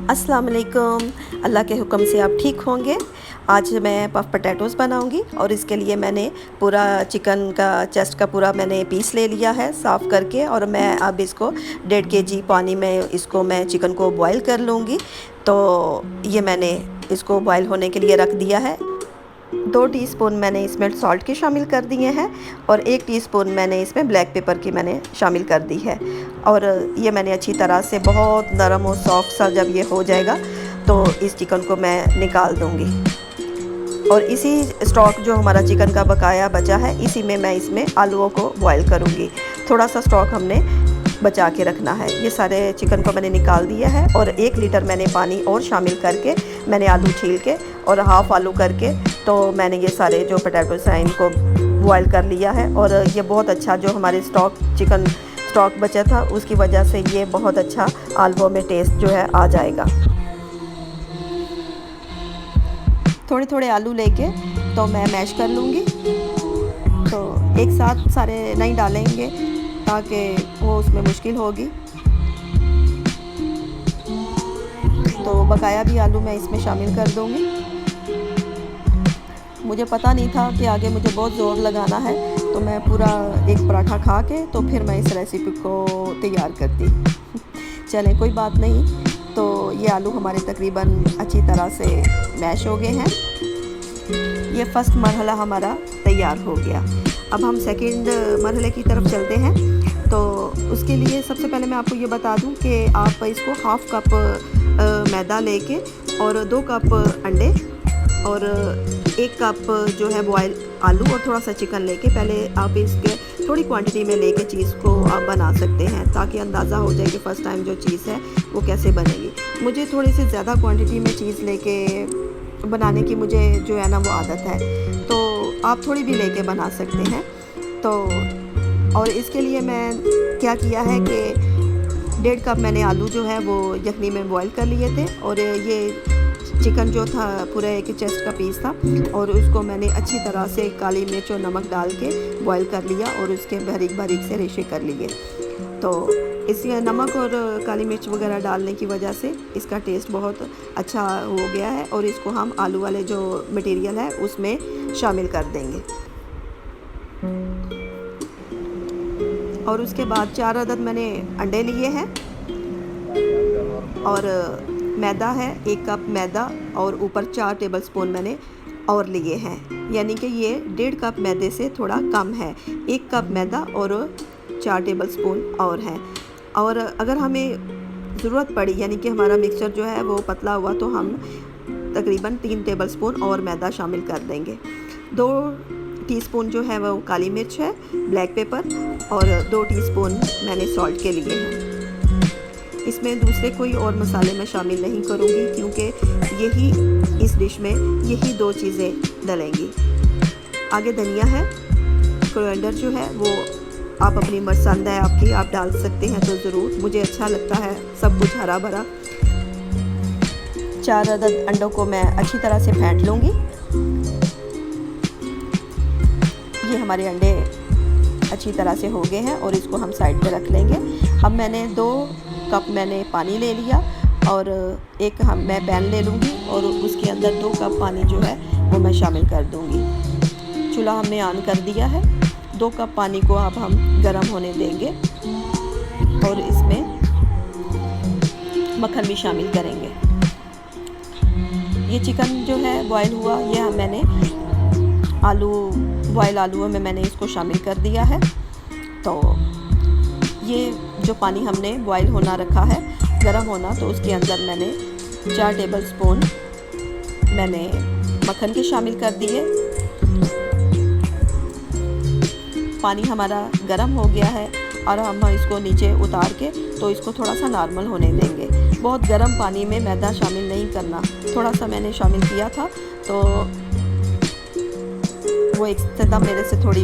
अस्सलाम वालेकुम। अल्लाह के हुक्म से आप ठीक होंगे। आज मैं पफ पोटैटोज़ बनाऊंगी और इसके लिए मैंने पूरा चिकन का चेस्ट का पूरा मैंने पीस ले लिया है साफ़ करके, और मैं अब इसको 1.5 kg पानी में इसको मैं चिकन को बॉईल कर लूँगी। तो ये मैंने इसको बॉईल होने के लिए रख दिया है। 2 टीस्पून मैंने इसमें सॉल्ट की शामिल कर दिए हैं और 1 टीस्पून मैंने इसमें ब्लैक पेपर की मैंने शामिल कर दी है। और ये मैंने अच्छी तरह से बहुत नरम और सॉफ्ट सा जब ये हो जाएगा तो इस चिकन को मैं निकाल दूँगी। और इसी स्टॉक जो हमारा चिकन का बकाया बचा है, इसी में मैं इसमें आलूओं को बॉईल करूँगी। थोड़ा सा स्टॉक हमने बचा के रखना है। ये सारे चिकन को मैंने निकाल दिया है और 1 लीटर मैंने पानी और शामिल करके मैंने आलू छील के और हाफ़ आलू करके तो मैंने ये सारे जो पोटैटोज़ हैं इनको बॉईल कर लिया है। और ये बहुत अच्छा जो हमारे चिकन स्टॉक बचा था उसकी वजह से ये बहुत अच्छा आलूओं में टेस्ट जो है आ जाएगा। थोड़े थोड़े आलू लेके तो मैं मैश कर लूँगी। तो एक साथ सारे नहीं डालेंगे ताकि वो उसमें मुश्किल होगी। तो बकाया भी आलू मैं इसमें शामिल कर दूँगी। मुझे पता नहीं था कि आगे मुझे बहुत ज़ोर लगाना है, तो मैं पूरा एक पराठा खा के तो फिर मैं इस रेसिपी को तैयार करती। चलें कोई बात नहीं। तो ये आलू हमारे तकरीबन अच्छी तरह से मैश हो गए हैं। ये फर्स्ट मरहला हमारा तैयार हो गया। अब हम सेकंड मरहले की तरफ चलते हैं। तो उसके लिए सबसे पहले मैं आपको ये बता दूं कि आप इसको हाफ़ कप मैदा लेके और 2 कप अंडे और 1 कप जो है बॉयल आलू और थोड़ा सा चिकन लेके पहले आप इसके थोड़ी क्वांटिटी में लेके चीज़ को आप बना सकते हैं, ताकि अंदाज़ा हो जाए कि फ़र्स्ट टाइम जो चीज़ है वो कैसे बनेगी। मुझे थोड़ी सी ज़्यादा क्वांटिटी में चीज़ लेके बनाने की मुझे जो है ना वो आदत है, तो आप थोड़ी भी लेके बना सकते हैं। तो और इसके लिए मैं क्या किया है कि 1.5 कप मैंने आलू जो है वो यखनी में बॉईल कर लिए थे, और ये चिकन जो था पूरा एक चेस्ट का पीस था और उसको मैंने अच्छी तरह से काली मिर्च और नमक डाल के बॉईल कर लिया और उसके बारीक बारीक से रेशे कर लिए। तो इस नमक और काली मिर्च वगैरह डालने की वजह से इसका टेस्ट बहुत अच्छा हो गया है, और इसको हम आलू वाले जो मटेरियल है उसमें शामिल कर देंगे। और उसके बाद 4 अदद मैंने अंडे लिए हैं और मैदा है 1 कप मैदा और ऊपर 4 टेबलस्पून मैंने और लिए हैं, यानी कि ये 1.5 कप मैदे से थोड़ा कम है। 1 कप मैदा और 4 टेबलस्पून और है। और अगर हमें ज़रूरत पड़ी यानी कि हमारा मिक्सचर जो है वो पतला हुआ तो हम तकरीबन 3 टेबलस्पून और मैदा शामिल कर देंगे। 2 टीस्पून जो है वो काली मिर्च है, ब्लैक पेपर, और 2 टीस्पून मैंने सॉल्ट के लिए हैं। इसमें दूसरे कोई और मसाले मैं शामिल नहीं करूँगी, क्योंकि यही इस डिश में यही 2 चीज़ें डलेंगी। आगे धनिया है, कोरिएंडर जो है वो आप अपनी पसंद है आपकी, आप डाल सकते हैं तो ज़रूर। मुझे अच्छा लगता है सब कुछ हरा भरा। 4 अदद अंडों को मैं अच्छी तरह से फेंट लूँगी। ये हमारे अंडे अच्छी तरह से हो गए हैं और इसको हम साइड पे रख लेंगे। अब मैंने 2 कप मैंने पानी ले लिया और एक मैं पैन ले लूँगी और उसके अंदर 2 कप पानी जो है वो मैं शामिल कर दूँगी। चूल्हा हमने ऑन कर दिया है। 2 कप पानी को अब हम गर्म होने देंगे और इसमें मक्खन भी शामिल करेंगे। ये चिकन जो है बॉयल हुआ, यह मैंने बॉयल आलूओं में मैंने इसको शामिल कर दिया है। तो ये जो पानी हमने बॉयल होना रखा है गर्म होना, तो उसके अंदर मैंने 4 टेबलस्पून मैंने मक्खन के शामिल कर दिए। पानी हमारा गर्म हो गया है और हम इसको नीचे उतार के तो इसको थोड़ा सा नॉर्मल होने देंगे। बहुत गर्म पानी में मैदा शामिल नहीं करना। थोड़ा सा मैंने शामिल किया था तो वो एकदम मेरे से थोड़ी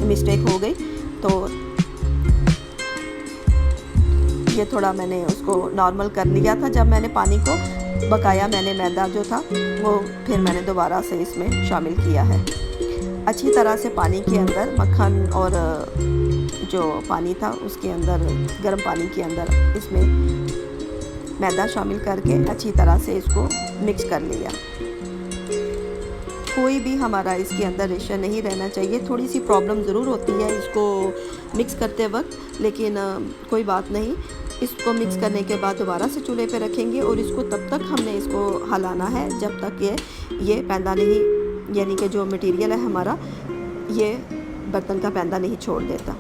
मिस्टेक हो गई, तो ये थोड़ा मैंने उसको नॉर्मल कर लिया था। जब मैंने पानी को बकाया मैंने मैदा जो था वो फिर मैंने दोबारा से इसमें शामिल किया है। अच्छी तरह से पानी के अंदर मक्खन और जो पानी था उसके अंदर, गर्म पानी के अंदर इसमें मैदा शामिल करके अच्छी तरह से इसको मिक्स कर लिया। कोई भी हमारा इसके अंदर रेशा नहीं रहना चाहिए। थोड़ी सी प्रॉब्लम ज़रूर होती है इसको मिक्स करते वक्त, लेकिन कोई बात नहीं। इसको मिक्स करने के बाद दोबारा से चूल्हे पे रखेंगे और इसको तब तक हमने इसको हिलाना है जब तक ये पैंदा नहीं, यानी कि जो मटेरियल है हमारा ये बर्तन का पैंदा नहीं छोड़ देता।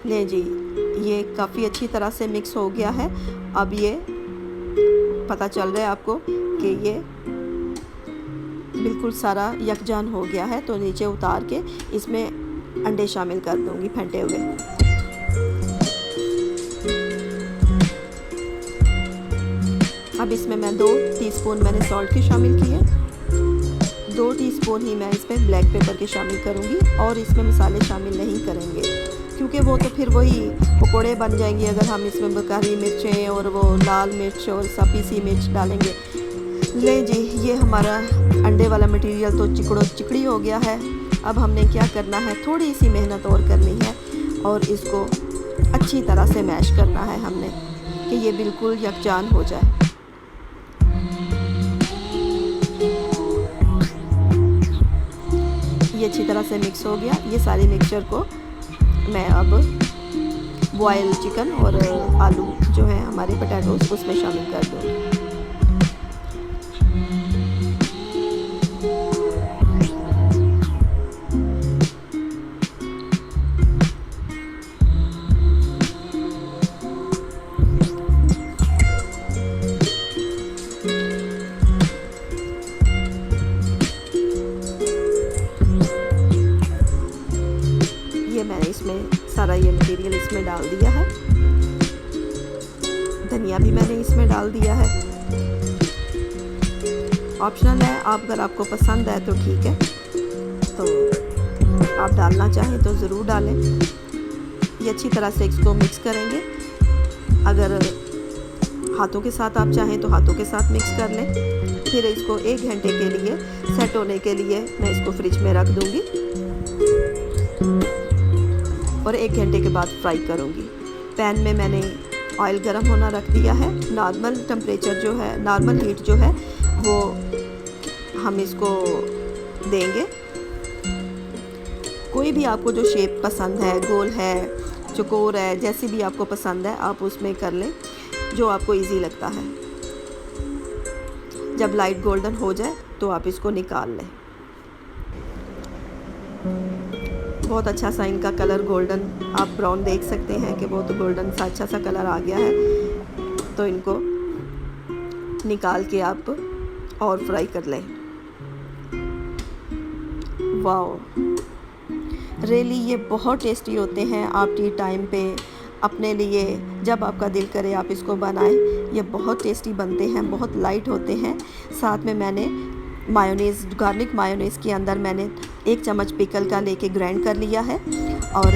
ले जी, ये काफ़ी अच्छी तरह से मिक्स हो गया है। अब ये पता चल रहा है आपको कि ये बिल्कुल सारा यकजान हो गया है। तो नीचे उतार के इसमें अंडे शामिल कर दूंगी फेंटे हुए। अब इसमें मैं 2 टीस्पून मैंने सॉल्ट के शामिल किए, 2 टीस्पून ही मैं इसमें ब्लैक पेपर के शामिल करूंगी और इसमें मसाले शामिल नहीं करेंगे, क्योंकि वो तो फिर वही पकोड़े बन जाएंगे अगर हम इसमें बकारी मिर्चें और वो लाल मिर्च और पीसी मिर्च डालेंगे। ले जी, ये हमारा अंडे वाला मटेरियल तो चिकड़ी हो गया है। अब हमने क्या करना है, थोड़ी सी मेहनत और करनी है और इसको अच्छी तरह से मैश करना है हमने कि ये बिल्कुल यकजान हो जाए। ये अच्छी तरह से मिक्स हो गया। ये सारी मिक्सचर को मैं अब बॉयल चिकन और आलू जो है हमारे पोटैटोज उसमें शामिल कर दूँगी। मैंने इसमें सारा ये मटेरियल इसमें डाल दिया है। धनिया भी मैंने इसमें डाल दिया है। ऑप्शनल है, आप अगर आपको पसंद है तो ठीक है, तो आप डालना चाहें तो ज़रूर डालें। ये अच्छी तरह से इसको मिक्स करेंगे। अगर हाथों के साथ आप चाहें तो हाथों के साथ मिक्स कर लें। फिर इसको 1 घंटे के लिए सेट होने के लिए मैं इसको फ्रिज में रख दूँगी और 1 घंटे के बाद फ्राई करूँगी। पैन में मैंने ऑयल गरम होना रख दिया है। नॉर्मल टेम्परेचर जो है, नॉर्मल हीट जो है वो हम इसको देंगे। कोई भी आपको जो शेप पसंद है, गोल है, चौकोर है, जैसी भी आपको पसंद है आप उसमें कर लें जो आपको इजी लगता है। जब लाइट गोल्डन हो जाए तो आप इसको निकाल लें। बहुत अच्छा सा इनका कलर गोल्डन, आप ब्राउन देख सकते हैं कि बहुत गोल्डन सा अच्छा सा कलर आ गया है। तो इनको निकाल के आप और फ्राई कर लें। वाओ, रियली ये बहुत टेस्टी होते हैं। आप टी टाइम पे अपने लिए जब आपका दिल करे आप इसको बनाएं। ये बहुत टेस्टी बनते हैं, बहुत लाइट होते हैं। साथ में मैंने मायोनीज़, गार्लिक मायोनीज़ के अंदर मैंने 1 चम्मच पिकल का लेके ग्राइंड कर लिया है। और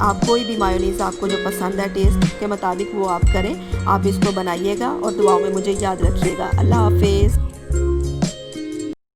आप कोई भी मायोनीज़ आपको जो पसंद है टेस्ट के मुताबिक वो आप करें। आप इसको बनाइएगा और दुआओं में मुझे याद रखिएगा। अल्लाह हाफिज़।